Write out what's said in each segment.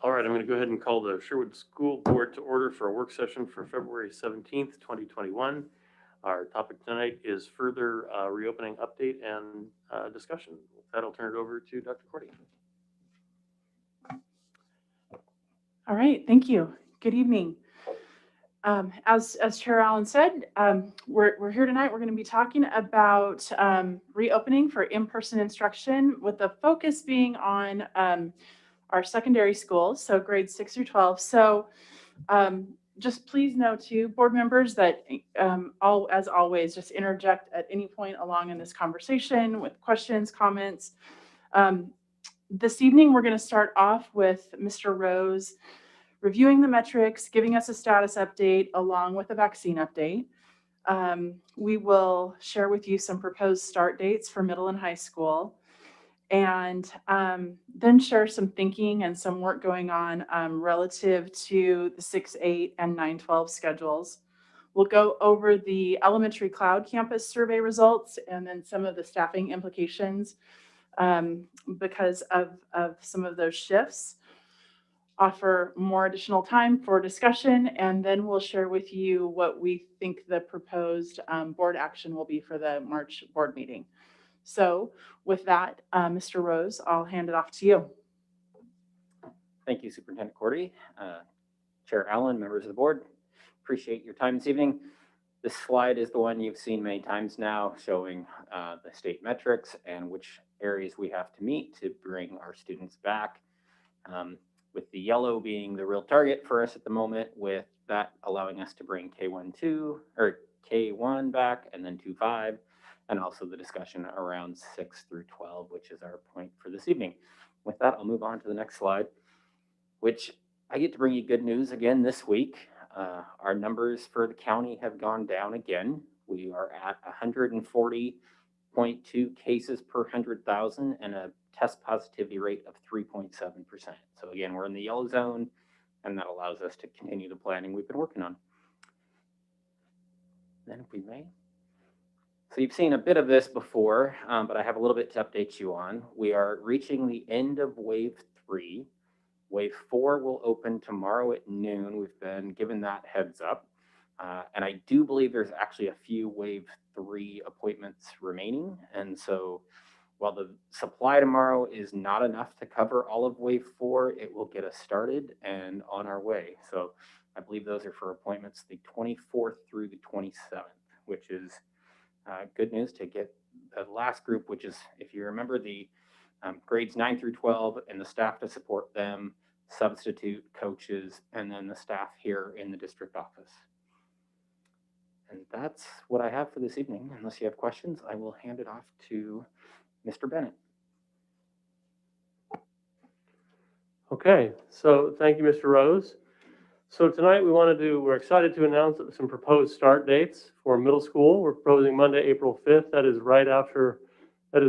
All right, I'm going to go ahead and call the Sherwood School Board to order for a work session for February 17th, 2021. Our topic tonight is further reopening update and discussion. With that, I'll turn it over to Dr. Cordy. All right, thank you. Good evening. As Chair Allen said, we're here tonight. We're going to be talking about reopening for in-person instruction, with the focus being on our secondary schools, so grades 6 through 12. So just please know too, board members, that as always, just interject at any point along in this conversation with questions, comments. This evening, we're going to start off with Mr. Rose reviewing the metrics, giving us a status update along with a vaccine update. We will share with you some proposed start dates for middle and high school, and then share some thinking and some work going on relative to the 6-8 and 9-12 schedules. We'll go over the elementary cloud campus survey results and then some of the staffing implications because of some of those shifts. Offer more additional time for discussion, and then we'll share with you what we think the proposed board action will be for the March board meeting. So with that, Mr. Rose, I'll hand it off to you. Thank you, Superintendent Cordy. Chair Allen, members of the board, appreciate your time this evening. This slide is the one you've seen many times now, showing the state metrics and which areas we have to meet to bring our students back. With the yellow being the real target for us at the moment, with that allowing us to bring K1 back and then 2-5, and also the discussion around 6 through 12, which is our point for this evening. With that, I'll move on to the next slide, which I get to bring you good news again this week. Our numbers for the county have gone down again. We are at 140.2 cases per 100,000 and a test positivity rate of 3.7%. So again, we're in the yellow zone, and that allows us to continue the planning we've been working on. Then if we may. So you've seen a bit of this before, but I have a little bit to update you on. We are reaching the end of wave 3. Wave 4 will open tomorrow at noon. We've been given that heads up. And I do believe there's actually a few wave 3 appointments remaining. And so while the supply tomorrow is not enough to cover all of wave 4, it will get us started and on our way. So I believe those are for appointments the 24th through the 27th, which is good news to get the last group, which is, if you remember, the grades 9 through 12 and the staff to support them, substitute coaches, and then the staff here in the district office. And that's what I have for this evening. Unless you have questions, I will hand it off to Mr. Bennett. Okay, so thank you, Mr. Rose. So tonight we're excited to announce some proposed start dates for middle school. We're proposing Monday, April 5th. That is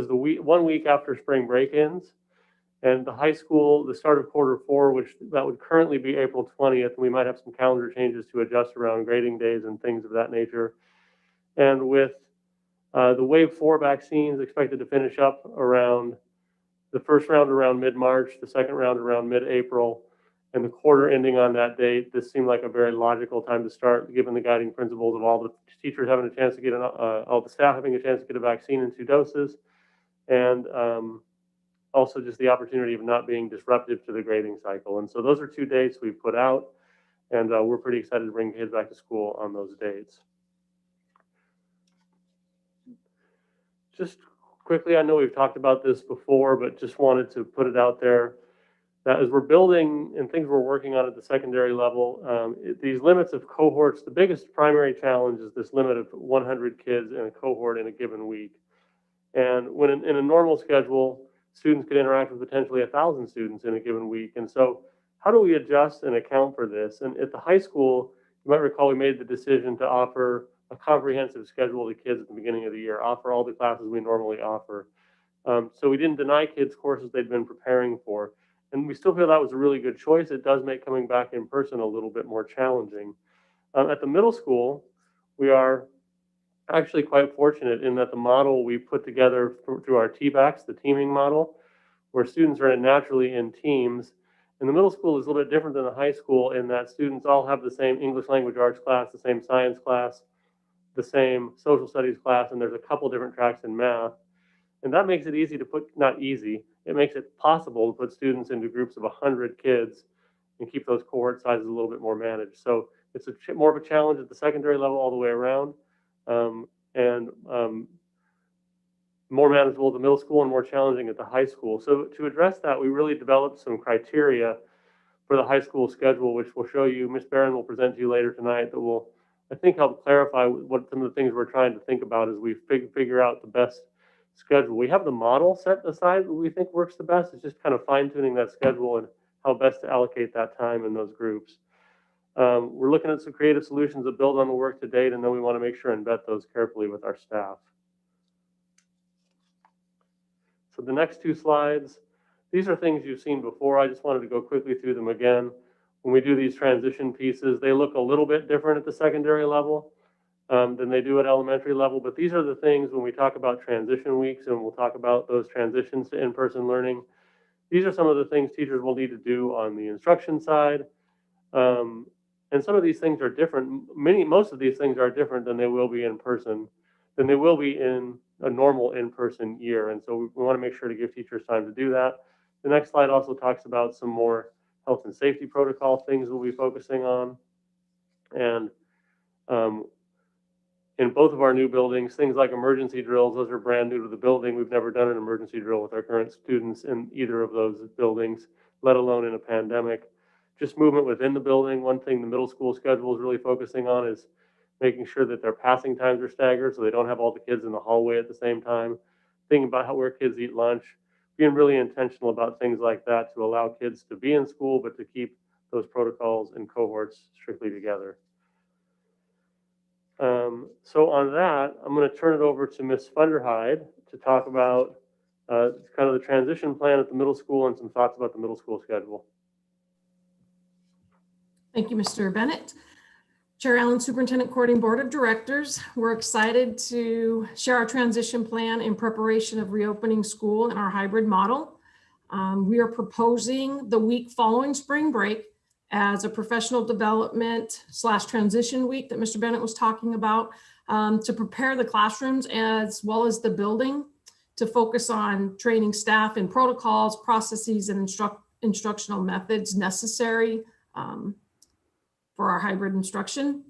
the 1 week after spring break ends. And the high school, the start of quarter 4, that would currently be April 20th. And we might have some calendar changes to adjust around grading days and things of that nature. And with the wave 4 vaccines expected to finish up around the first round around mid-March, the second round around mid-April, and the quarter ending on that date, this seemed like a very logical time to start, given the guiding principles of all the teachers having a chance to get all the staff having a chance to get a vaccine in 2 doses, and also just the opportunity of not being disruptive to the grading cycle. And so those are 2 dates we've put out, and we're pretty excited to bring kids back to school on those dates. Just quickly, I know we've talked about this before, but just wanted to put it out there that as we're building and things we're working on at the secondary level, these limits of cohorts, the biggest primary challenge is this limit of 100 kids in a cohort in a given week. And when in a normal schedule, students could interact with potentially 1,000 students in a given week. And so how do we adjust and account for this? And at the high school, you might recall we made the decision to offer a comprehensive schedule to kids at the beginning of the year, offer all the classes we normally offer. So we didn't deny kids courses they'd been preparing for. And we still feel that was a really good choice. It does make coming back in person a little bit more challenging. At the middle school, we are actually quite fortunate in that the model we put together through our TBACs, the teaming model, where students are naturally in teams, And the middle school is a little bit different than the high school in that students all have the same English language arts class, the same science class, the same social studies class, and there's a couple different tracks in math. And that makes it easy to put, not easy, it makes it possible to put students into groups of 100 kids and keep those cohort sizes a little bit more managed. So it's more of a challenge at the secondary level all the way around, and more manageable at the middle school and more challenging at the high school. So to address that, we really developed some criteria for the high school schedule, which we'll show you. Ms. Barron will present to you later tonight that will, I think, help clarify what some of the things we're trying to think about as we figure out the best schedule. We have the model set aside that we think works the best. It's just kind of fine tuning that schedule and how best to allocate that time in those groups. We're looking at some creative solutions that build on the work to date, and then we want to make sure and vet those carefully with our staff. So the next two slides, these are things you've seen before. I just wanted to go quickly through them again. When we do these transition pieces, they look a little bit different at the secondary level than they do at elementary level, but these are the things when we talk about transition weeks, and we'll talk about those transitions to in-person learning. These are some of the things teachers will need to do on the instruction side. And some of these things are different. Most of these things are different than they will be in person, than they will be in a normal in-person year. And so we want to make sure to give teachers time to do that. The next slide also talks about some more health and safety protocol things we'll be focusing on. And in both of our new buildings, things like emergency drills, those are brand new to the building. We've never done an emergency drill with our current students in either of those buildings, let alone in a pandemic. Just movement within the building. One thing the middle school schedule is really focusing on is making sure that their passing times are staggered so they don't have all the kids in the hallway at the same time. Thinking about where kids eat lunch, being really intentional about things like that to allow kids to be in school, but to keep those protocols and cohorts strictly together. So on that, I'm going to turn it over to Ms. Funderhide to talk about kind of the transition plan at the middle school and some thoughts about the middle school schedule. Thank you, Mr. Bennett. Chair Allen, Superintendent Courting Board of Directors, we're excited to share our transition plan in preparation of reopening school in our hybrid model. We are proposing the week following spring break as a professional development / transition week that Mr. Bennett was talking about, to prepare the classrooms as well as the building to focus on training staff in protocols, processes, and instructional methods necessary for our hybrid instruction.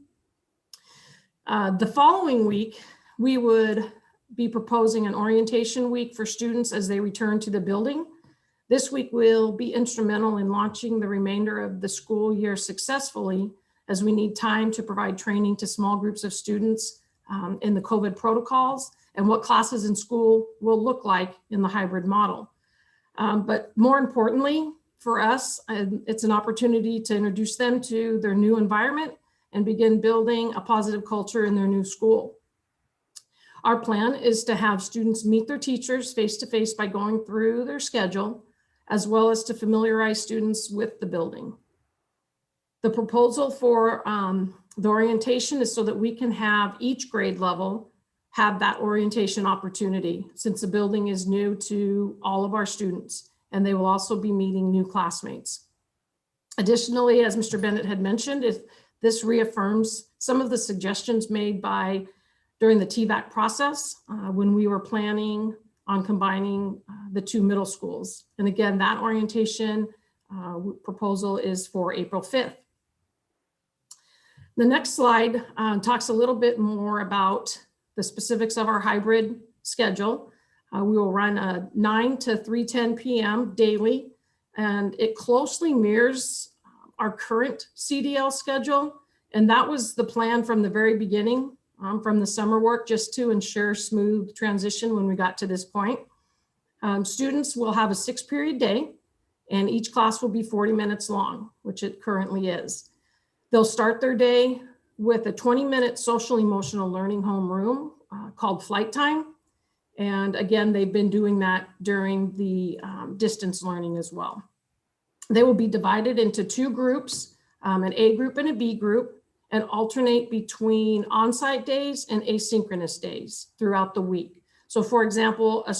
The following week, we would be proposing an orientation week for students as they return to the building. This week will be instrumental in launching the remainder of the school year successfully, as we need time to provide training to small groups of students in the COVID protocols and what classes in school will look like in the hybrid model. But more importantly, for us, it's an opportunity to introduce them to their new environment and begin building a positive culture in their new school. Our plan is to have students meet their teachers face-to-face by going through their schedule, as well as to familiarize students with the building. The proposal for the orientation is so that we can have each grade level have that orientation opportunity, since the building is new to all of our students, and they will also be meeting new classmates. Additionally, as Mr. Bennett had mentioned, this reaffirms some of the suggestions made during the TVAC process when we were planning on combining the two middle schools. And again, that orientation proposal is for April 5th. The next slide talks a little bit more about the specifics of our hybrid schedule. We will run a 9 to 3:10 p.m. daily, and it closely mirrors our current CDL schedule. And that was the plan from the very beginning, from the summer work, just to ensure smooth transition when we got to this point. Students will have a 6-period day, and each class will be 40 minutes long, which it currently is. They'll start their day with a 20-minute social emotional learning homeroom called Flight Time. And again, they've been doing that during the distance learning as well. They will be divided into 2 groups, an A group and a B group, and alternate between on-site days and asynchronous days throughout the week. So for example, a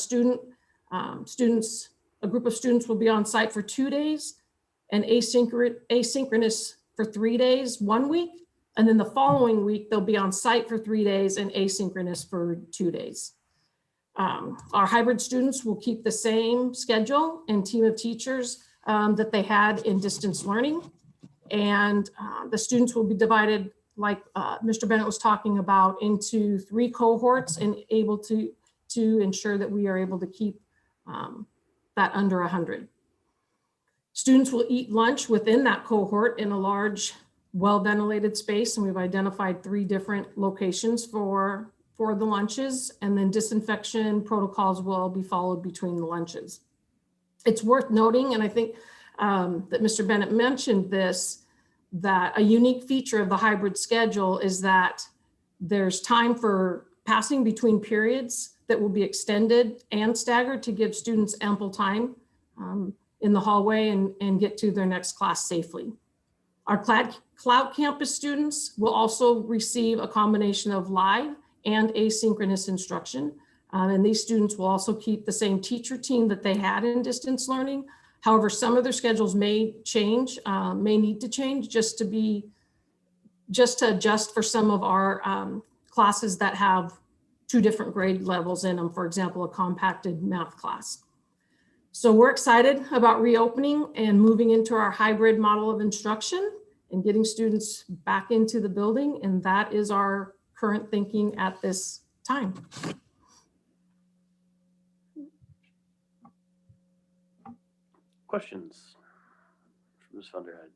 group of students will be on site for 2 days, and asynchronous for 3 days, 1 week. And then the following week, they'll be on site for 3 days and asynchronous for 2 days. Our hybrid students will keep the same schedule and team of teachers that they had in distance learning. And the students will be divided, like Mr. Bennett was talking about, into 3 cohorts and able to ensure that we are able to keep that under 100. Students will eat lunch within that cohort in a large, well-ventilated space, and we've identified 3 different locations for the lunches, and then disinfection protocols will be followed between the lunches. It's worth noting, and I think that Mr. Bennett mentioned this, that a unique feature of the hybrid schedule is that there's time for passing between periods that will be extended and staggered to give students ample time in the hallway and get to their next class safely. Our cloud campus students will also receive a combination of live and asynchronous instruction. And these students will also keep the same teacher team that they had in distance learning. However, some of their schedules may change, may need to change just to adjust for some of our classes that have 2 different grade levels in them, for example, a compacted math class. So we're excited about reopening and moving into our hybrid model of instruction and getting students back into the building. And that is our current thinking at this time. Questions from Ms. Thunderhead?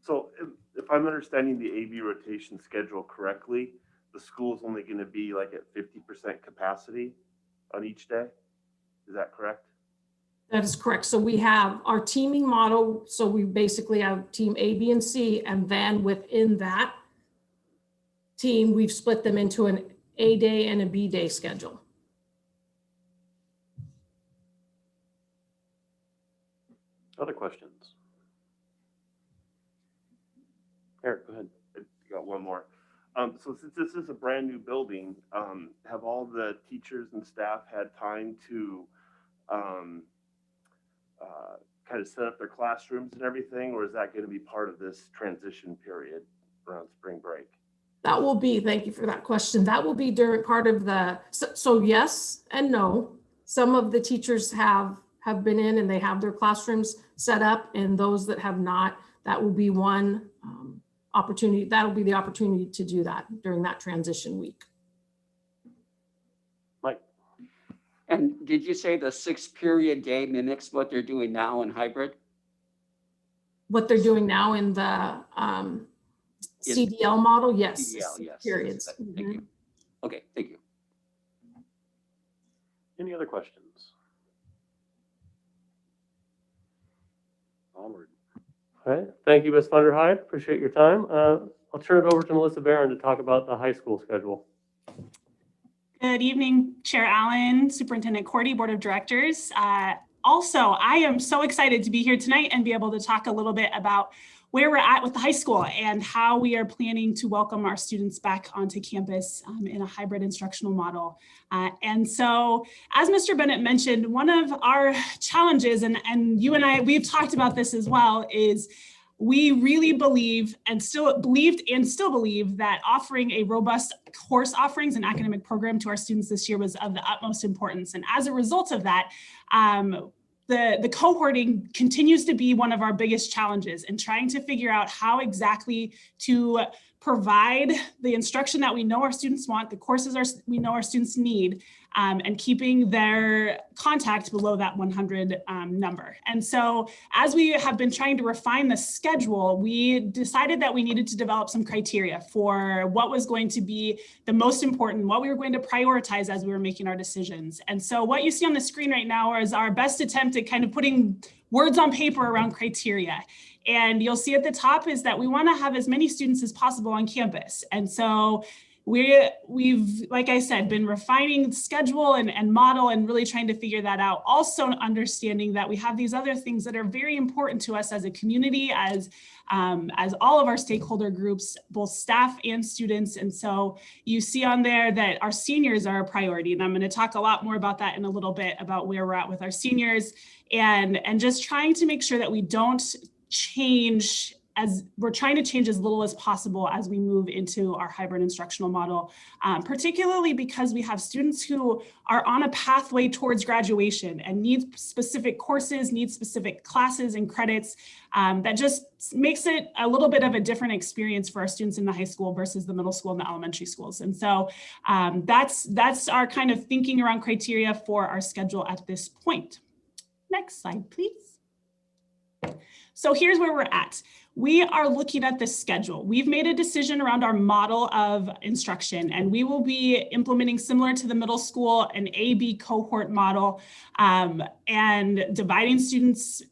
So if I'm understanding the AB rotation schedule correctly, the school is only going to be like at 50% capacity on each day. Is that correct? That is correct. So we have our teaming model. So we basically have team A, B, and C, and then within that team, we've split them into an A day and a B day schedule. Other questions? Eric, go ahead. I got one more. So since this is a brand new building, have all the teachers and staff had time to kind of set up their classrooms and everything, or is that going to be part of this transition period around spring break? That will be, thank you for that question. That will be during part of the, so yes and no. Some of the teachers have been in and they have their classrooms set up, and those that have not, that will be one opportunity. That'll be the opportunity to do that during that transition week. Mike. And did you say the 6-period day mimics what they're doing now in hybrid? What they're doing now in the CDL model, yes. CDL, yes. Periods. Thank you. Okay, thank you. Any other questions? Onward. All right. Thank you, Ms. Thunderhead. Appreciate your time. I'll turn it over to Melissa Barron to talk about the high school schedule. Good evening, Chair Allen, Superintendent Cordy, Board of Directors. Also, I am so excited to be here tonight and be able to talk a little bit about where we're at with the high school and how we are planning to welcome our students back onto campus in a hybrid instructional model. And so, as Mr. Bennett mentioned, one of our challenges, and you and I, we've talked about this as well, is we really believe and still believe that offering a robust course offerings and academic program to our students this year was of the utmost importance. And as a result of that, the cohorting continues to be one of our biggest challenges in trying to figure out how exactly to provide the instruction that we know our students want, the courses we know our students need, and keeping their contact below that 100 number. And so as we have been trying to refine the schedule, we decided that we needed to develop some criteria for what was going to be the most important, what we were going to prioritize as we were making our decisions. And so what you see on the screen right now is our best attempt at kind of putting words on paper around criteria. And you'll see at the top is that we want to have as many students as possible on campus. And so we've, like I said, been refining schedule and model and really trying to figure that out. Also understanding that we have these other things that are very important to us as a community, as all of our stakeholder groups, both staff and students. And so you see on there that our seniors are a priority. And I'm going to talk a lot more about that in a little bit, about where we're at with our seniors, and just trying to make sure that we don't change, as we're trying to change as little as possible as we move into our hybrid instructional model, particularly because we have students who are on a pathway towards graduation and need specific courses, need specific classes and credits. That just makes it a little bit of a different experience for our students in the high school versus the middle school and the elementary schools. And so that's our kind of thinking around criteria for our schedule at this point. Next slide, please. So here's where we're at. We are looking at the schedule. We've made a decision around our model of instruction, and we will be implementing, similar to the middle school, an A/B cohort model, and dividing students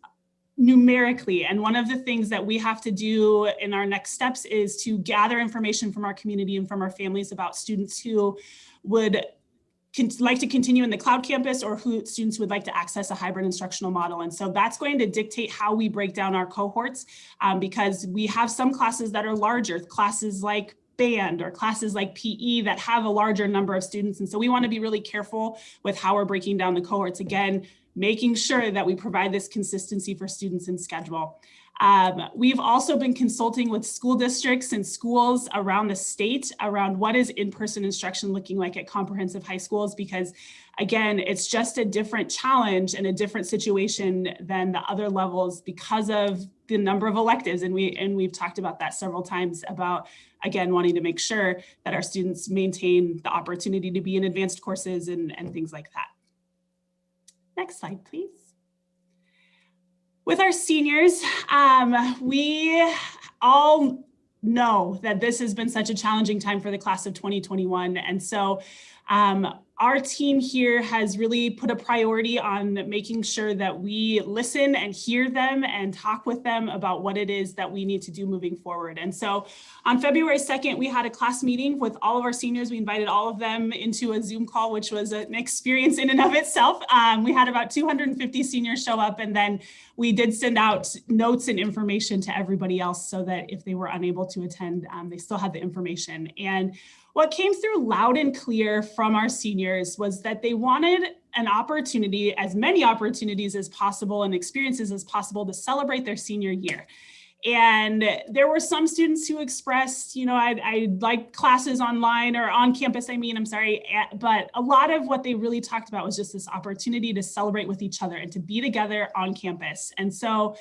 numerically. And one of the things that we have to do in our next steps is to gather information from our community and from our families about students who would like to continue in the cloud campus, or who students would like to access a hybrid instructional model. And so that's going to dictate how we break down our cohorts, because we have some classes that are larger, classes like band or classes like PE that have a larger number of students. And so we want to be really careful with how we're breaking down the cohorts, again, making sure that we provide this consistency for students in schedule. We've also been consulting with school districts and schools around the state around what is in-person instruction looking like at comprehensive high schools, because again, it's just a different challenge and a different situation than the other levels because of the number of electives. And we've talked about that several times, about, again, wanting to make sure that our students maintain the opportunity to be in advanced courses and things like that. Next slide, please. With our seniors, we all know that this has been such a challenging time for the class of 2021. And so our team here has really put a priority on making sure that we listen and hear them and talk with them about what it is that we need to do moving forward. And so on February 2nd, we had a class meeting with all of our seniors. We invited all of them into a Zoom call, which was an experience in and of itself. We had about 250 seniors show up, and then we did send out notes and information to everybody else so that if they were unable to attend, they still had the information. And what came through loud and clear from our seniors was that they wanted an opportunity, as many opportunities as possible and experiences as possible, to celebrate their senior year. And there were some students who expressed, you know, I'd like classes online or on campus, but a lot of what they really talked about was just this opportunity to celebrate with each other and to be together on campus. And so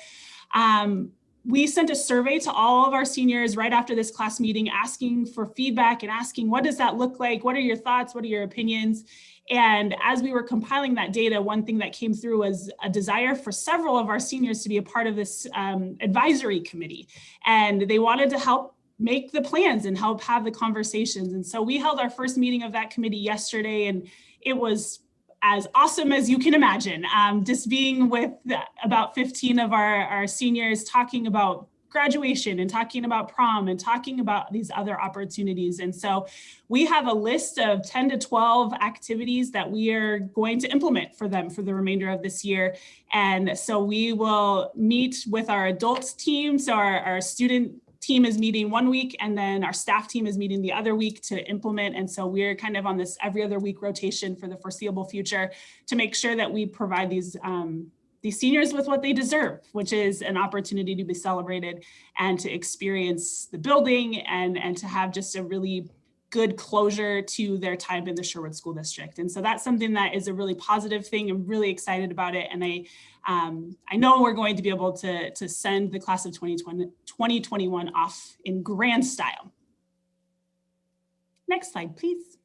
we sent a survey to all of our seniors right after this class meeting, asking for feedback and asking, what does that look like? What are your thoughts? What are your opinions? And as we were compiling that data, one thing that came through was a desire for several of our seniors to be a part of this advisory committee. And they wanted to help make the plans and help have the conversations. And so we held our first meeting of that committee yesterday, and it was as awesome as you can imagine. Just being with about 15 of our seniors, talking about graduation and talking about prom and talking about these other opportunities. And so we have a list of 10 to 12 activities that we are going to implement for them for the remainder of this year. And so we will meet with our adult team. So our student team is meeting one week, and then our staff team is meeting the other week to implement. And so we're kind of on this every other week rotation for the foreseeable future to make sure that we provide these seniors with what they deserve, which is an opportunity to be celebrated and to experience the building and to have just a really good closure to their time in the Sherwood School District. And so that's something that is a really positive thing. I'm really excited about it. And I know we're going to be able to send the class of 2021 off in grand style. Next slide, please.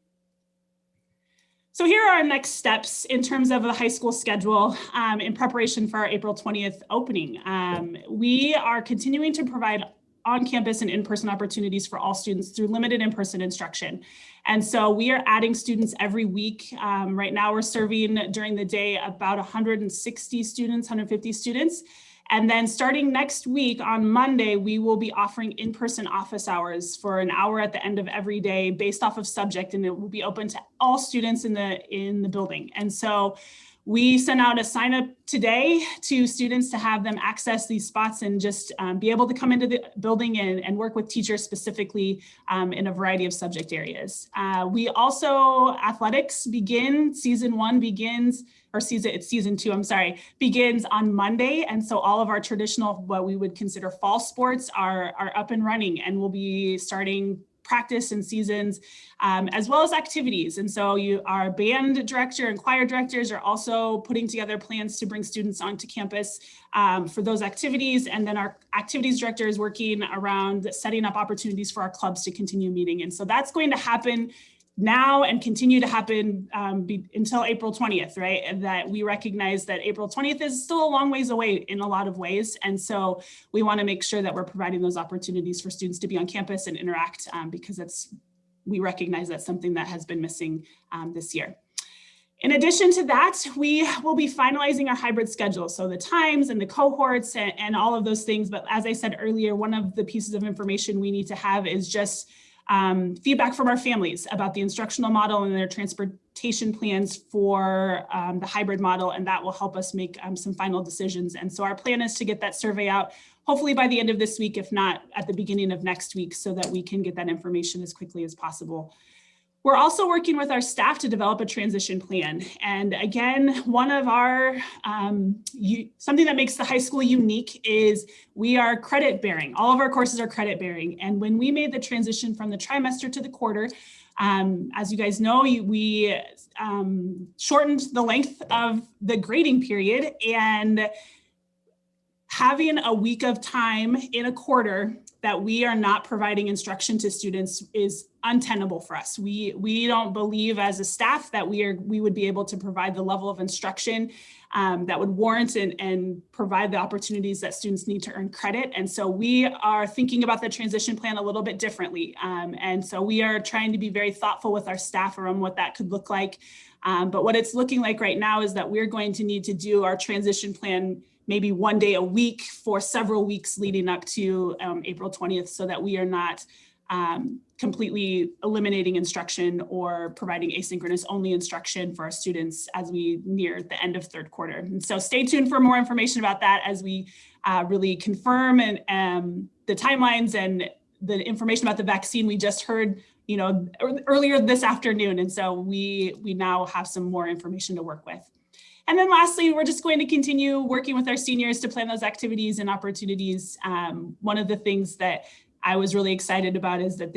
So here are our next steps in terms of the high school schedule in preparation for our April 20th opening. We are continuing to provide on-campus and in-person opportunities for all students through limited in-person instruction. And so we are adding students every week. Right now we're serving during the day about 160 students, 150 students. And then starting next week on Monday, we will be offering in-person office hours for an hour at the end of every day based off of subject, and it will be open to all students in the building. And so we sent out a sign up today to students to have them access these spots and just be able to come into the building and work with teachers specifically in a variety of subject areas. We also, athletics season 2, I'm sorry, begins on Monday. And so all of our traditional, what we would consider fall sports are up and running, and we'll be starting practice and seasons, as well as activities. And so our band director and choir directors are also putting together plans to bring students onto campus for those activities. And then our activities director is working around setting up opportunities for our clubs to continue meeting. And so that's going to happen now and continue to happen until April 20th, right? And that we recognize that April 20th is still a long ways away in a lot of ways. And so we want to make sure that we're providing those opportunities for students to be on campus and interact because we recognize that's something that has been missing this year. In addition to that, we will be finalizing our hybrid schedule. So the times and the cohorts and all of those things. But as I said earlier, one of the pieces of information we need to have is just feedback from our families about the instructional model and their transportation plans for the hybrid model, and that will help us make some final decisions. And so our plan is to get that survey out hopefully by the end of this week, if not at the beginning of next week, so that we can get that information as quickly as possible. We're also working with our staff to develop a transition plan. And again, one of our, something that makes the high school unique is we are credit bearing. All of our courses are credit bearing. And when we made the transition from the trimester to the quarter, as you guys know, we shortened the length of the grading period, and having a week of time in a quarter that we are not providing instruction to students is untenable for us. We don't believe as a staff that we would be able to provide the level of instruction that would warrant and provide the opportunities that students need to earn credit. And so we are thinking about the transition plan a little bit differently. And so we are trying to be very thoughtful with our staff around what that could look like. But what it's looking like right now is that we're going to need to do our transition plan maybe one day a week for several weeks leading up to April 20th, so that we are not completely eliminating instruction or providing asynchronous only instruction for our students as we near the end of third quarter. And so stay tuned for more information about that as we really confirm and the timelines and the information about the vaccine we just heard earlier this afternoon. And so we now have some more information to work with. And then lastly, we're just going to continue working with our seniors to plan those activities and opportunities. One of the things that I was really excited about is that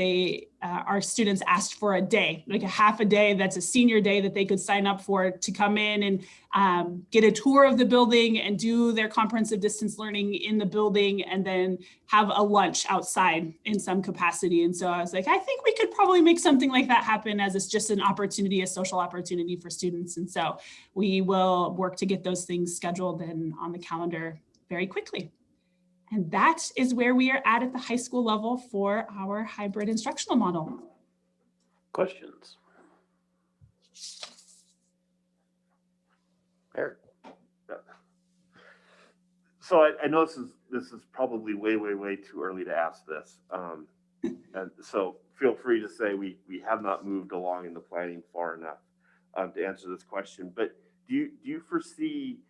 our students asked for a day, like a half a day, that's a senior day that they could sign up for to come in and get a tour of the building and do their comprehensive distance learning in the building, and then have a lunch outside in some capacity. And so I was like, I think we could probably make something like that happen, as it's just an opportunity, a social opportunity for students. And so we will work to get those things scheduled and on the calendar very quickly. And that is where we are at the high school level for our hybrid instructional model. Questions? Eric. So I know this is probably way too early to ask this. And so feel free to say we have not moved along in the planning far enough to answer this question. But do you foresee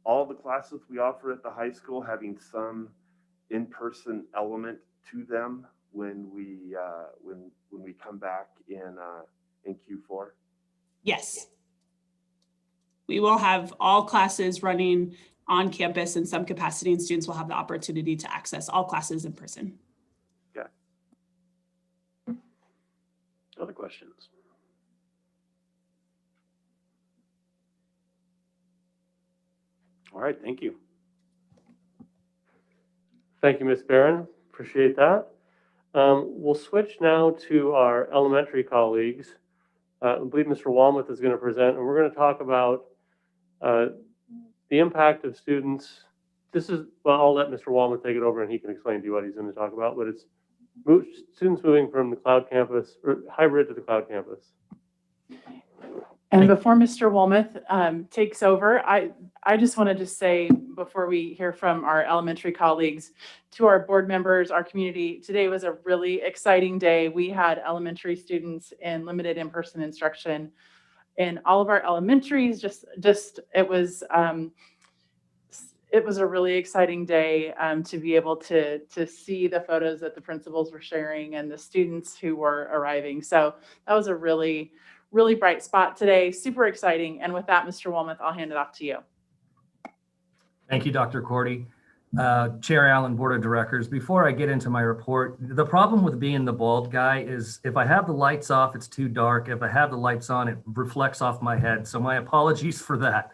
all the classes we offer at the high school having some in-person element to them when we come back in Q4? Yes. We will have all classes running on campus in some capacity, and students will have the opportunity to access all classes in person. Okay. Other questions? All right, thank you. Thank you, Ms. Barron. Appreciate that. We'll switch now to our elementary colleagues. I believe Mr. Walmuth is going to present, and we're going to talk about the impact of students. Well, I'll let Mr. Walmuth take it over and he can explain to you what he's going to talk about, but it's students moving from the cloud campus or hybrid to the cloud campus. And Thank- before Mr. Wilmoth takes over, I just want to just say, before we hear from our elementary colleagues, to our board members, our community, today was a really exciting day. We had elementary students in limited in-person instruction in all of our elementaries. It was a really exciting day to be able to see the photos that the principals were sharing and the students who were arriving. So that was a really, really bright spot today. Super exciting. And with that, Mr. Wilmoth, I'll hand it off to you. Thank you, Dr. Cordy. Chair Allen, Board of Directors, before I get into my report, the problem with being the bald guy is if I have the lights off, it's too dark. If I have the lights on, it reflects off my head. So my apologies for that.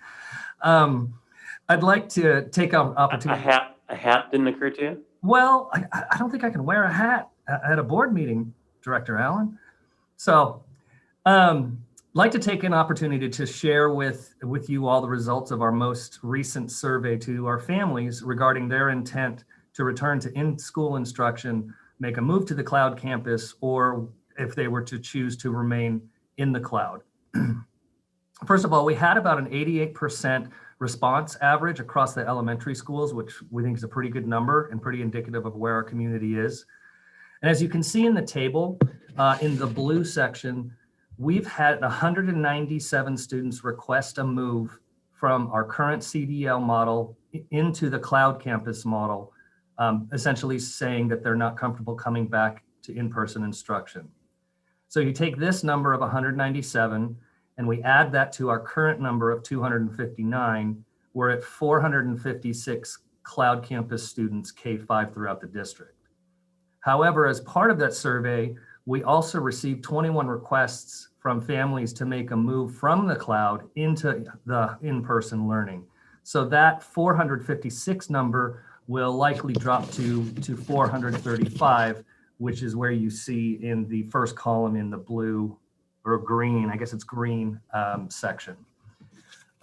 I'd like to take an opportunity. A hat didn't occur to you? Well, I don't think I can wear a hat at a board meeting, Director Allen. So like to take an opportunity to share with you all the results of our most recent survey to our families regarding their intent to return to in-school instruction, make a move to the cloud campus, or if they were to choose to remain in the cloud. First of all, we had about an 88% response average across the elementary schools, which we think is a pretty good number and pretty indicative of where our community is. And as you can see in the table, in the blue section, we've had 197 students request a move from our current CDL model into the cloud campus model, essentially saying that they're not comfortable coming back to in-person instruction. So you take this number of 197 and we add that to our current number of 259, we're at 456 cloud campus students K-5 throughout the district. However, as part of that survey, we also received 21 requests from families to make a move from the cloud into the in-person learning. So that 456 number will likely drop to 435, which is where you see in the first column in the blue or green, I guess it's green section.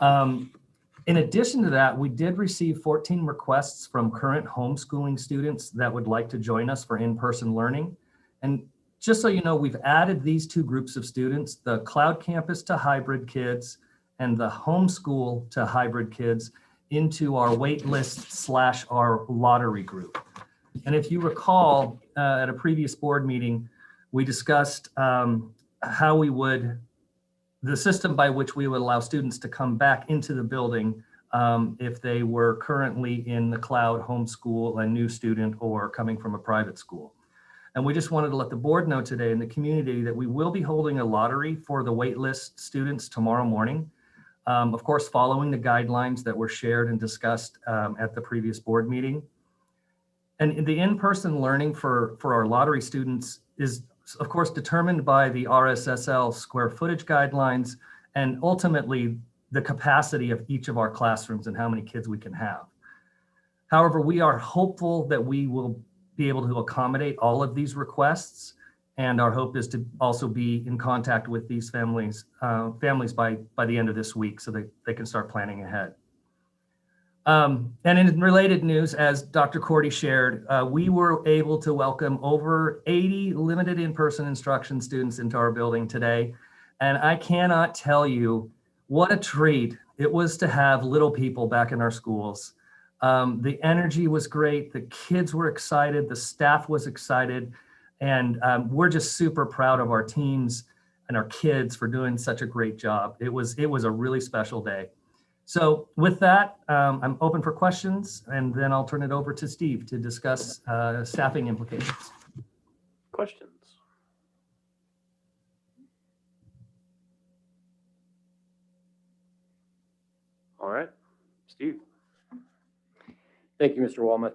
In addition to that, we did receive 14 requests from current homeschooling students that would like to join us for in-person learning. And just so you know, we've added these two groups of students, the cloud campus to hybrid kids and the homeschool to hybrid kids, into our wait list / our lottery group. And if you recall, at a previous board meeting, we discussed how we would, the system by which we would allow students to come back into the building if they were currently in the cloud, homeschool, a new student, or coming from a private school. And we just wanted to let the board know today in the community that we will be holding a lottery for the waitlist students tomorrow morning. Of course, following the guidelines that were shared and discussed at the previous board meeting. And the in-person learning for our lottery students is, of course, determined by the RSSL square footage guidelines and ultimately the capacity of each of our classrooms and how many kids we can have. However, we are hopeful that we will be able to accommodate all of these requests. And our hope is to also be in contact with these families by the end of this week so that they can start planning ahead. And in related news, as Dr. Cordy shared, we were able to welcome over 80 limited in-person instruction students into our building today. And I cannot tell you what a treat it was to have little people back in our schools. The energy was great. The kids were excited. The staff was excited. And we're just super proud of our teams and our kids for doing such a great job. It was a really special day. So with that, I'm open for questions, and then I'll turn it over to Steve to discuss staffing implications. Questions? All right, Steve. Thank you, Mr. Wilmoth.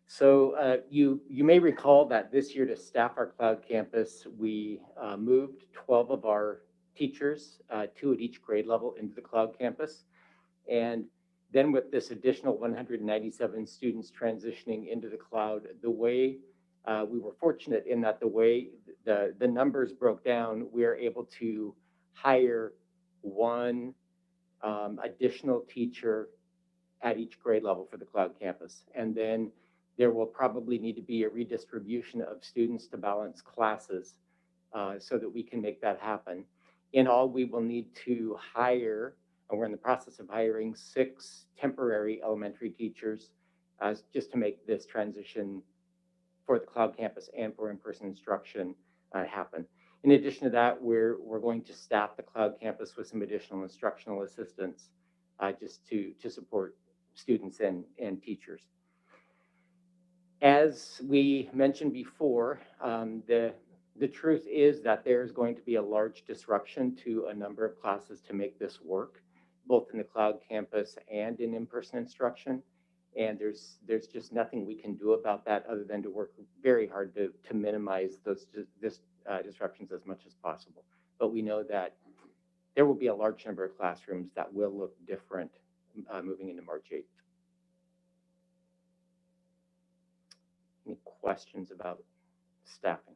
So you may recall that this year to staff our cloud campus, we moved 12 of our teachers, 2 at each grade level, into the cloud campus. And then with this additional 197 students transitioning into the cloud, the way we were fortunate in that the way the numbers broke down, we are able to hire 1 additional teacher at each grade level for the cloud campus. And then there will probably need to be a redistribution of students to balance classes so that we can make that happen. In all, we will need to hire, and we're in the process of hiring 6 temporary elementary teachers just to make this transition for the cloud campus and for in-person instruction happen. In addition to that, we're going to staff the cloud campus with some additional instructional assistants just to support students and teachers. As we mentioned before, the truth is that there's going to be a large disruption to a number of classes to make this work, both in the cloud campus and in in-person instruction. And there's just nothing we can do about that other than to work very hard to minimize those disruptions as much as possible. But we know that there will be a large number of classrooms that will look different moving into March 8th. Any questions about staffing?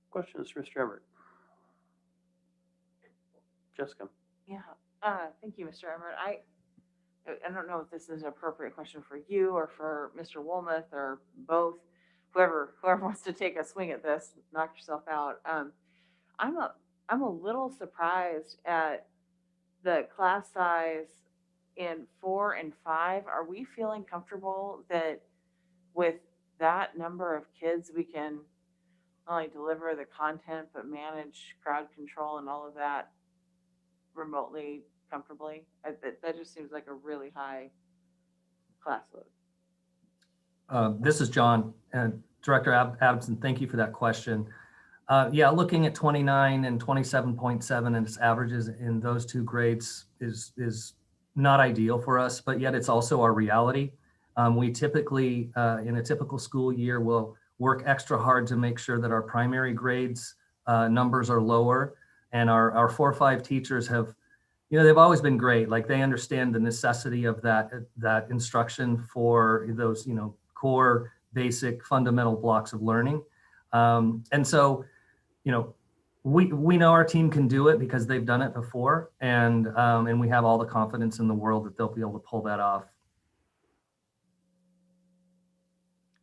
Questions, Mr. Emmert? Jessica? Yeah, thank you, Mr. Emmert. I don't know if this is an appropriate question for you or for Mr. Wilmoth or both. Whoever wants to take a swing at this, knock yourself out. I'm a little surprised at the class size in 4 and 5. Are we feeling comfortable that with that number of kids we can not only deliver the content but manage crowd control and all of that remotely comfortably? That just seems like a really high class load. This is John, and Director Adamson, thank you for that question. Yeah, looking at 29 and 27.7 and its averages in those 2 grades is not ideal for us, but yet it's also our reality. We typically, in a typical school year, will work extra hard to make sure that our primary grades numbers are lower, and our 4-5 teachers have, they've always been great. Like, they understand the necessity of that instruction for those, core, basic, fundamental blocks of learning. And so, we know our team can do it because they've done it before, and we have all the confidence in the world that they'll be able to pull that off.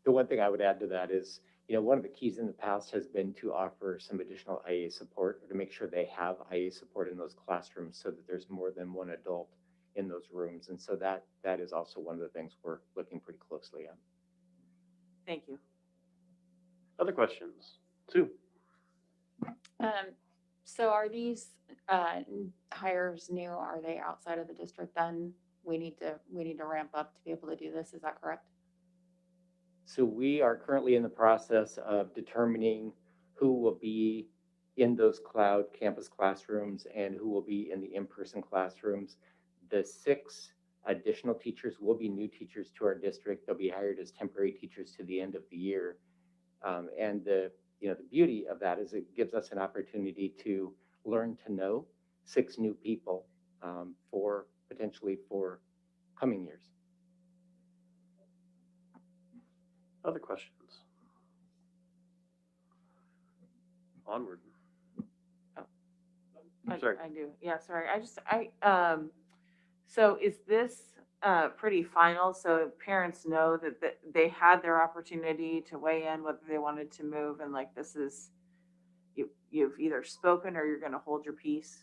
The one thing I would add to that is, one of the keys in the past has been to offer some additional IA support, or to make sure they have IA support in those classrooms so that there's more than one adult in those rooms. And so that is also one of the things we're looking pretty closely at. Thank you. Other questions? Sue? So are these hires new? Are they outside of the district then? We need to ramp up to be able to do this. Is that correct? So we are currently in the process of determining who will be in those cloud campus classrooms and who will be in the in-person classrooms. The 6 additional teachers will be new teachers to our district. They'll be hired as temporary teachers to the end of the year. And the beauty of that is it gives us an opportunity to learn to know 6 new people potentially for coming years. Other questions? Onward. Sorry. I do. Yeah, sorry. So is this pretty final? So parents know that they had their opportunity to weigh in whether they wanted to move, and like, this is, you've either spoken or you're going to hold your peace.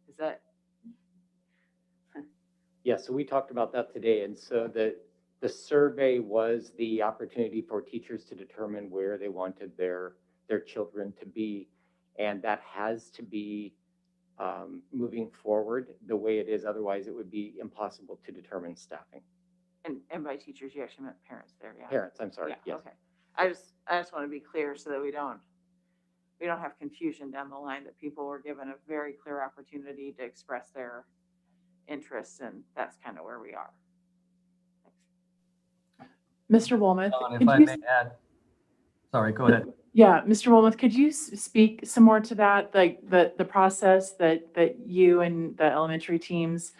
Is that? Yeah, so we talked about that today. And so the survey was the opportunity for teachers to determine where they wanted their children to be. And that has to be moving forward the way it is. Otherwise, it would be impossible to determine staffing. And by teachers, you actually meant parents there, yeah. Parents, I'm sorry. Yeah, Yes. okay. I just want to be clear so that we don't have confusion down the line, that people were given a very clear opportunity to express their interests, and that's kind of where we are. Mr. Wilmoth, John, if could I you may add, sorry, go ahead. Yeah, Mr. Wilmoth, could you speak some more to that, like the process that you and the elementary teams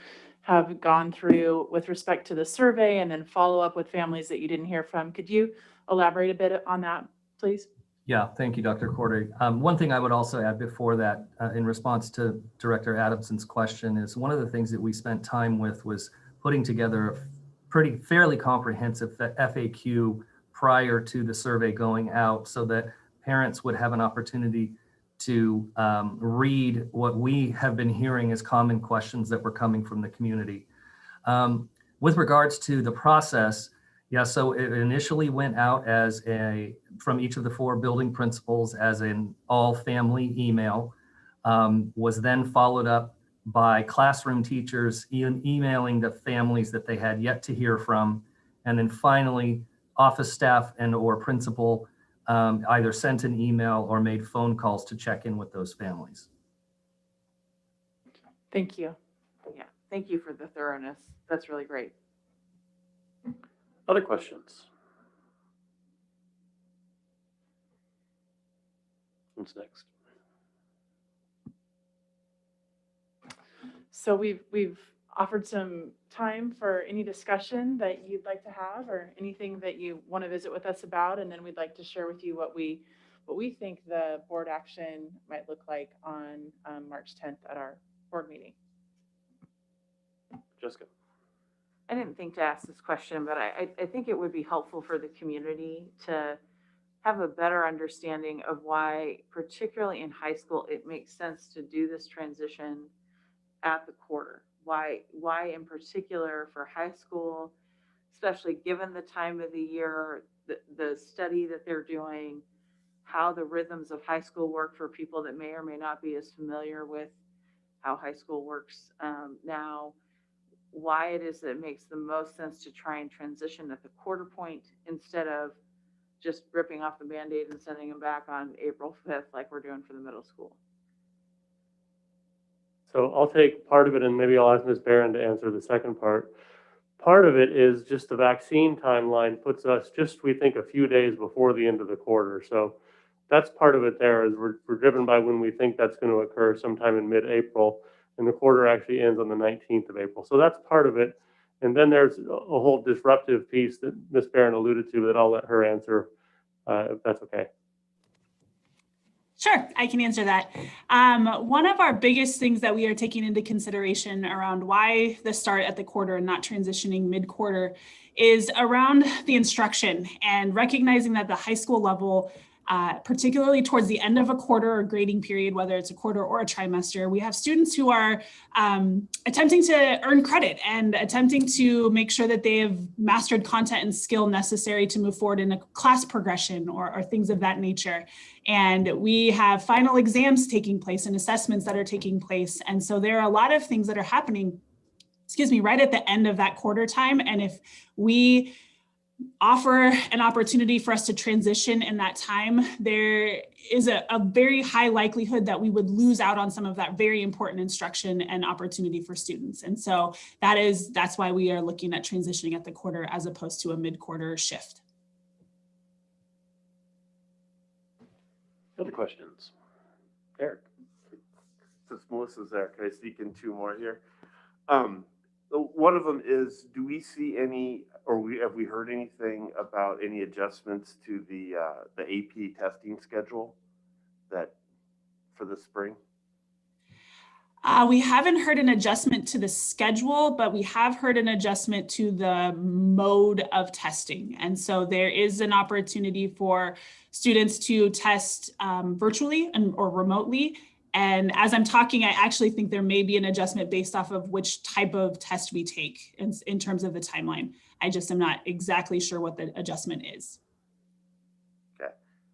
have gone through with respect to the survey, and then follow up with families that you didn't hear from? Could you elaborate a bit on that, please? Yeah, thank you, Dr. Corday. One thing I would also add before that, in response to Director Adamson's question, is one of the things that we spent time with was putting together a fairly comprehensive FAQ prior to the survey going out, so that parents would have an opportunity to read what we have been hearing as common questions that were coming from the community. With regards to the process, yeah, so it initially went out as from each of the 4 building principals as an all family email, was then followed up by classroom teachers emailing the families that they had yet to hear from. And then finally, office staff and or principal either sent an email or made phone calls to check in with those families. Thank you. Yeah, thank you for the thoroughness. That's really great. Other questions? What's next? So we've offered some time for any discussion that you'd like to have or anything that you want to visit with us about, and then we'd like to share with you what we think the board action might look like on March 10th at our board meeting. Jessica. I didn't think to ask this question, but I think it would be helpful for the community to have a better understanding of why, particularly in high school, it makes sense to do this transition at the quarter. Why in particular for high school, especially given the time of the year, the study that they're doing, how the rhythms of high school work for people that may or may not be as familiar with how high school works now, why it is that it makes the most sense to try and transition at the quarter point instead of just ripping off the Band-Aid and sending them back on April 5th like we're doing for the middle school. So I'll take part of it and maybe I'll ask Ms. Barron to answer the second part. Part of it is just the vaccine timeline puts us just, we think, a few days before the end of the quarter. So that's part of it there is we're driven by when we think that's going to occur sometime in mid-April, and the quarter actually ends on the 19th of April. So that's part of it. And then there's a whole disruptive piece that Ms. Barron alluded to that I'll let her answer if that's okay. Sure, I can answer that. One of our biggest things that we are taking into consideration around why the start at the quarter and not transitioning mid-quarter is around the instruction and recognizing that the high school level, particularly towards the end of a quarter or grading period, whether it's a quarter or a trimester, we have students who are attempting to earn credit and attempting to make sure that they have mastered content and skill necessary to move forward in a class progression or things of that nature. And we have final exams taking place and assessments that are taking place. And so there are a lot of things that are happening, right at the end of that quarter time. And if we offer an opportunity for us to transition in that time, there is a very high likelihood that we would lose out on some of that very important instruction and opportunity for students. And so that's why we are looking at transitioning at the quarter as opposed to a mid-quarter shift. Other questions? Eric. Since Melissa's there, can I sneak in 2 more here? One of them is, do we see any, or have we heard anything about any adjustments to the AP testing schedule for the spring? We haven't heard an adjustment to the schedule, but we have heard an adjustment to the mode of testing. And so there is an opportunity for students to test virtually or remotely. And as I'm talking, I actually think there may be an adjustment based off of which type of test we take in terms of the timeline. I just am not exactly sure what the adjustment is. Okay.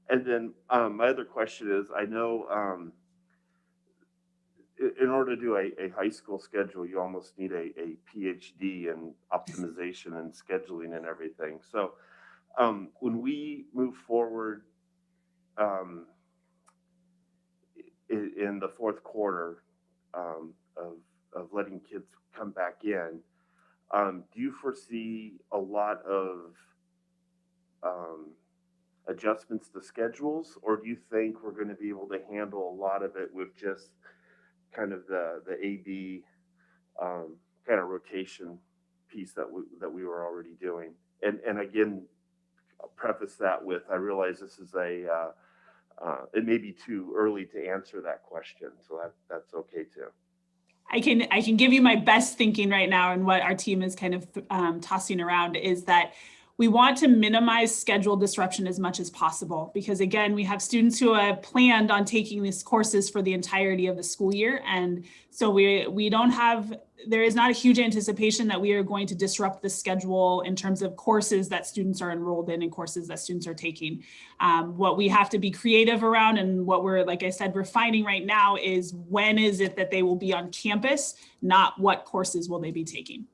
And then my other question is, I know in order to do a high school schedule, you almost need a PhD in optimization and scheduling and everything. So when we move forward in the fourth quarter of letting kids come back in, do you foresee a lot of adjustments to schedules, or do you think we're going to be able to handle a lot of it with just kind of the AD kind of rotation piece that we were already doing? And again, I'll preface that with, I realize this is it may be too early to answer that question, so that's okay too. I can give you my best thinking right now, and what our team is kind of tossing around is that we want to minimize schedule disruption as much as possible, because again, we have students who have planned on taking these courses for the entirety of the school year. And so there is not a huge anticipation that we are going to disrupt the schedule in terms of courses that students are enrolled in and courses that students are taking. What we have to be creative around, and what we're, like I said, refining right now, is when is it that they will be on campus, not what courses will they be taking.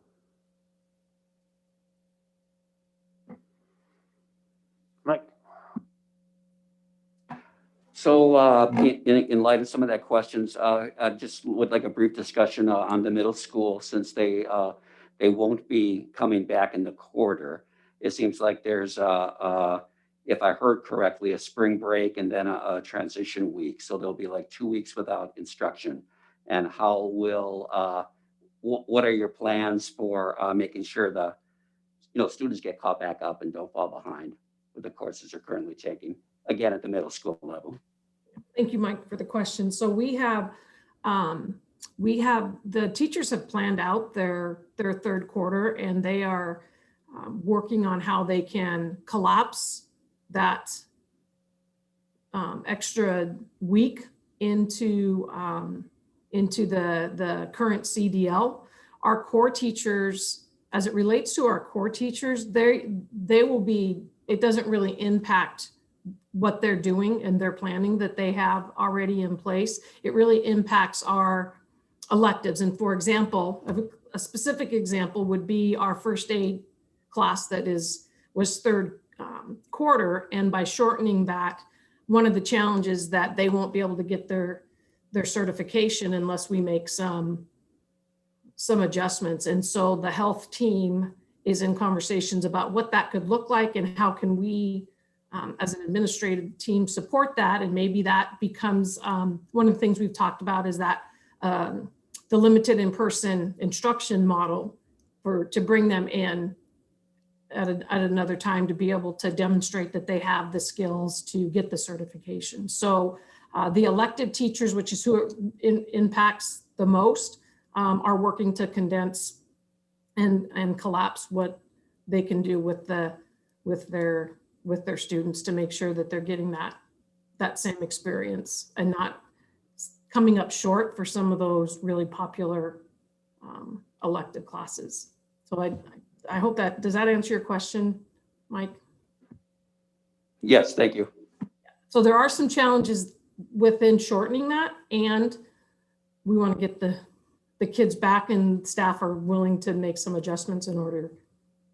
Mike. So in light of some of that questions, I just would like a brief discussion on the middle school, since they won't be coming back in the quarter. It seems like there's, if I heard correctly, a spring break and then a transition week. So there'll be like 2 weeks without instruction. And how will, what are your plans for making sure the students get caught back up and don't fall behind with the courses they're currently taking, again, at the middle school level? Thank you, Mike, for the question. So we have the teachers have planned out their third quarter, and they are working on how they can collapse that extra week into the current CDL. Our core teachers, as it relates to our core teachers, they will be, it doesn't really impact what they're doing and their planning that they have already in place. It really impacts our electives. And for example, a specific example would be our first aid class that was third quarter. And by shortening that, one of the challenges that they won't be able to get their certification unless we make some adjustments. And so the health team is in conversations about what that could look like and how can we, as an administrative team, support that. And maybe that becomes one of the things we've talked about, is that the limited in-person instruction model to bring them in at another time to be able to demonstrate that they have the skills to get the certification. So the elective teachers, which is who it impacts the most, are working to condense and collapse what they can do with their students to make sure that they're getting that same experience and not coming up short for some of those really popular elective classes. So I hope does that answer your question, Mike? Yes, thank you. So there are some challenges within shortening that, and we want to get the kids back, and staff are willing to make some adjustments in order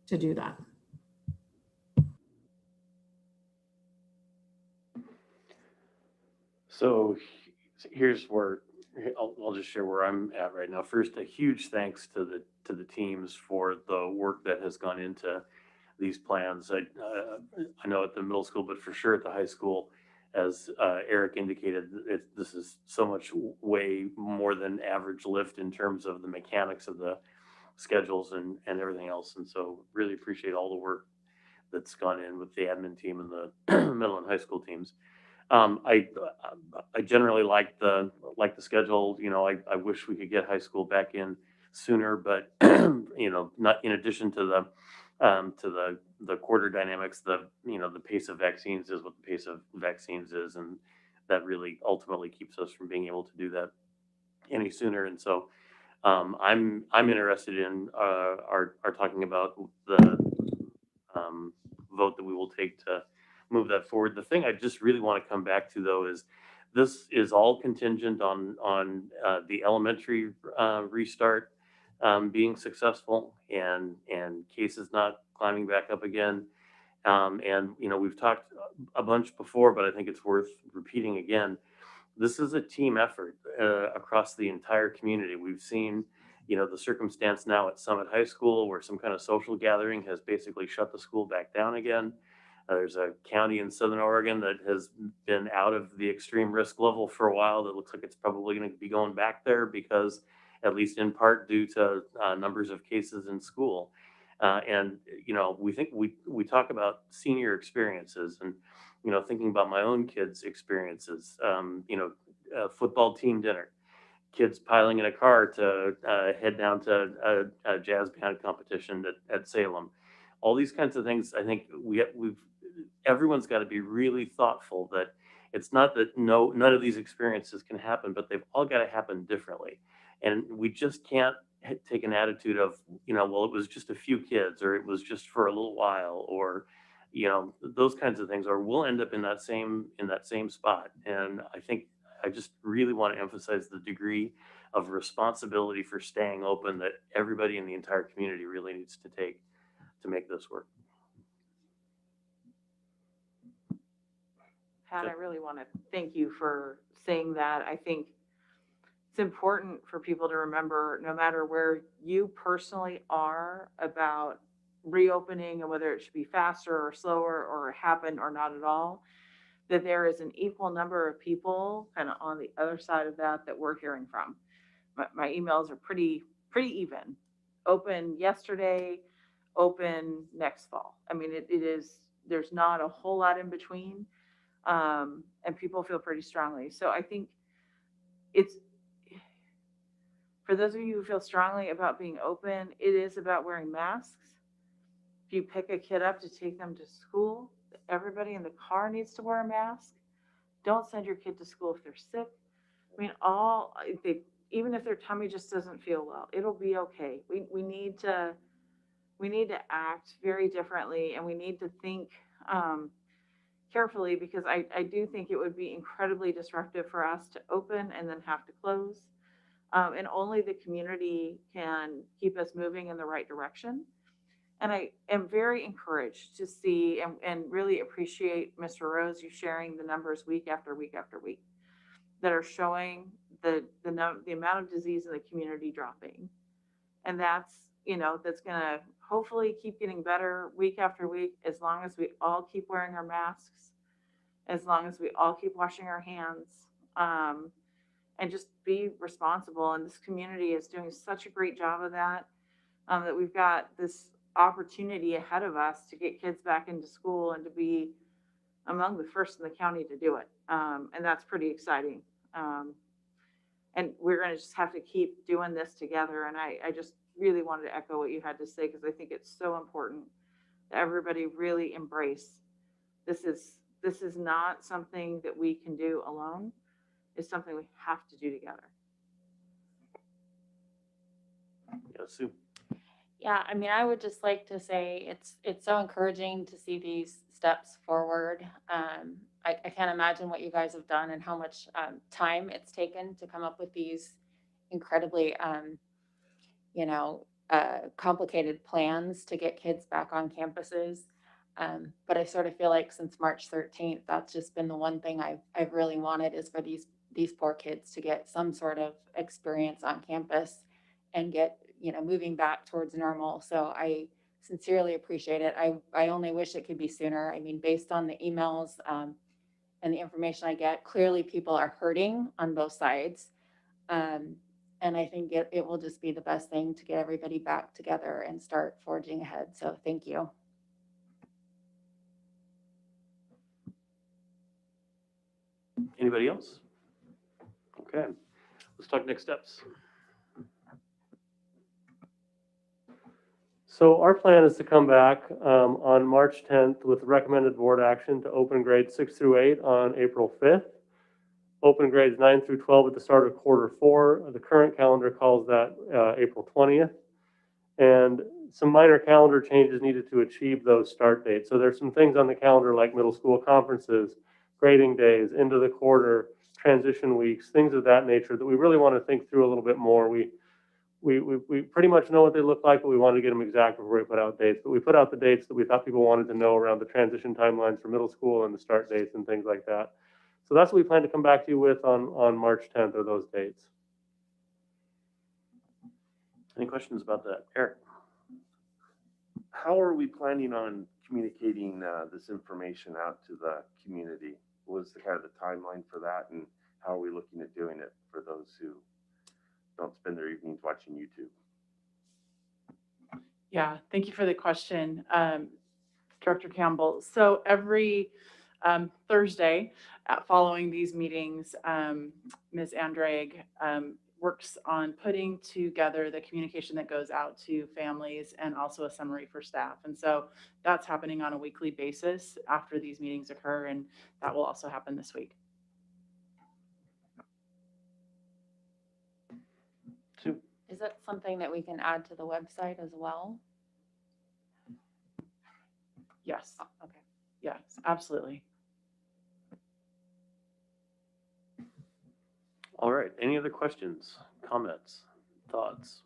to do that. So here's where I'll just share where I'm at right now. First, a huge thanks to the teams for the work that has gone into these plans. I know at the middle school, but for sure at the high school, as Eric indicated, this is so much way more than average lift in terms of the mechanics of the schedules and everything else. And so really appreciate all the work that's gone in with the admin team and the middle and high school teams. I generally like the schedule. I wish we could get high school back in sooner, but not in addition to the quarter dynamics, the pace of vaccines is what the pace of vaccines is, and that really ultimately keeps us from being able to do that any sooner. And so I'm interested in our talking about the vote that we will take to move that forward. The thing I just really want to come back to, though, is this is all contingent on the elementary restart being successful and cases not climbing back up again. And we've talked a bunch before, but I think it's worth repeating again. This is a team effort across the entire community. We've seen the circumstance now at Summit High School, where some kind of social gathering has basically shut the school back down again. There's a county in Southern Oregon that has been out of the extreme risk level for a while that looks like it's probably going to be going back there because, at least in part, due to numbers of cases in school. And we talk about senior experiences, and thinking about my own kids' experiences. Football team dinner, kids piling in a car to head down to a jazz band competition at Salem. all these kinds of things. I think everyone's got to be really thoughtful that it's not that none of these experiences can happen, but they've all got to happen differently. And we just can't take an attitude of, well, it was just a few kids, or it was just for a little while, or, those kinds of things, or we'll end up in that same spot. And I think I just really want to emphasize the degree of responsibility for staying open that everybody in the entire community really needs to take to make this work. Pat, I really want to thank you for saying that. I think it's important for people to remember, no matter where you personally are about reopening and whether it should be faster or slower or happen or not at all, that there is an equal number of people kind of on the other side of that we're hearing from. My emails are pretty even. Open yesterday, open next fall. I mean, it is, there's not a whole lot in between. And people feel pretty strongly. So I think it's, for those of you who feel strongly about being open, it is about wearing masks. If you pick a kid up to take them to school, everybody in the car needs to wear a mask. Don't send your kid to school if they're sick. I mean, even if their tummy just doesn't feel well, it'll be okay. We need to act very differently, and we need to think carefully, because I do think it would be incredibly disruptive for us to open and then have to close. And only the community can keep us moving in the right direction. And I am very encouraged to see and really appreciate, Mr. Rose, you sharing the numbers week after week after week that are showing the amount of disease in the community dropping. And that's going to hopefully keep getting better week after week, as long as we all keep wearing our masks, as long as we all keep washing our hands, and just be responsible. And this community is doing such a great job of that, that we've got this opportunity ahead of us to get kids back into school and to be among the first in the county to do it. And that's pretty exciting. And we're going to just have to keep doing this together. And I just really wanted to echo what you had to say, because I think it's so important that everybody really embrace this is not something that we can do alone. It's something we have to do together. Yeah, Sue. Yeah, I mean, I would just like to say it's so encouraging to see these steps forward. I can't imagine what you guys have done and how much time it's taken to come up with these incredibly, complicated plans to get kids back on campuses. But I sort of feel like since March 13th, that's just been the one thing I've really wanted, is for these poor kids to get some sort of experience on campus and get, moving back towards normal. So I sincerely appreciate it. I only wish it could be sooner. I mean, based on the emails and the information I get, clearly people are hurting on both sides. And I think it will just be the best thing to get everybody back together and start forging ahead. So thank you. Anybody else? Okay, let's talk next steps. So our plan is to come back on March 10th with recommended board action to open grades 6 through 8 on April 5th. Open grades 9 through 12 at the start of quarter 4. The current calendar calls that April 20th. And some minor calendar changes needed to achieve those start dates. So there's some things on the calendar like middle school conferences, grading days, end of the quarter, transition weeks, things of that nature that we really want to think through a little bit more. We pretty much know what they look like, but we wanted to get them exact before we put out dates. But we put out the dates that we thought people wanted to know around the transition timelines for middle school and the start dates and things like that. So that's what we plan to come back to you with on March 10th, are those dates. Any questions about that? Eric? How are we planning on communicating this information out to the community? What was the kind of the timeline for that, and how are we looking at doing it for those who don't spend their evenings watching YouTube? Yeah, thank you for the question, Director Campbell. So every Thursday following these meetings, Ms. Andrade works on putting together the communication that goes out to families and also a summary for staff. And so that's happening on a weekly basis after these meetings occur, and that will also happen this week. Sue? Is that something that we can add to the website as well? Yes, Oh, okay. yes, absolutely. All right, any other questions, comments, thoughts?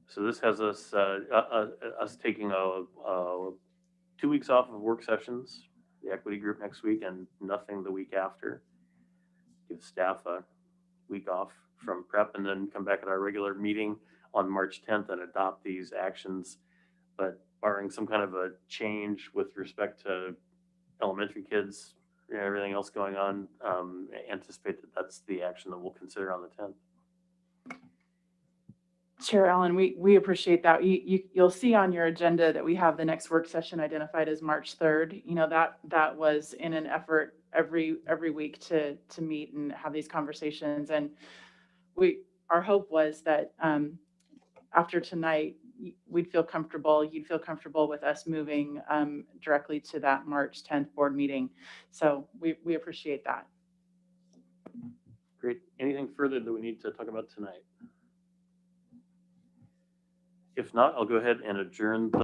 So this has us, us taking 2 weeks off of work sessions, the equity group next week and nothing the week after. Give staff a week off from prep and then come back at our regular meeting on March 10th and adopt these actions. But barring some kind of a change with respect to elementary kids, everything else going on, anticipate that that's the action that we'll consider on the 10th. Chair Allen, we appreciate that. You'll see on your agenda that we have the next work session identified as March 3rd. You know, that was in an effort every week to meet and have these conversations. And our hope was that after tonight, you'd feel comfortable with us moving directly to that March 10th board meeting. So we appreciate that. Great. Anything further that we need to talk about tonight? If not, I'll go ahead and adjourn the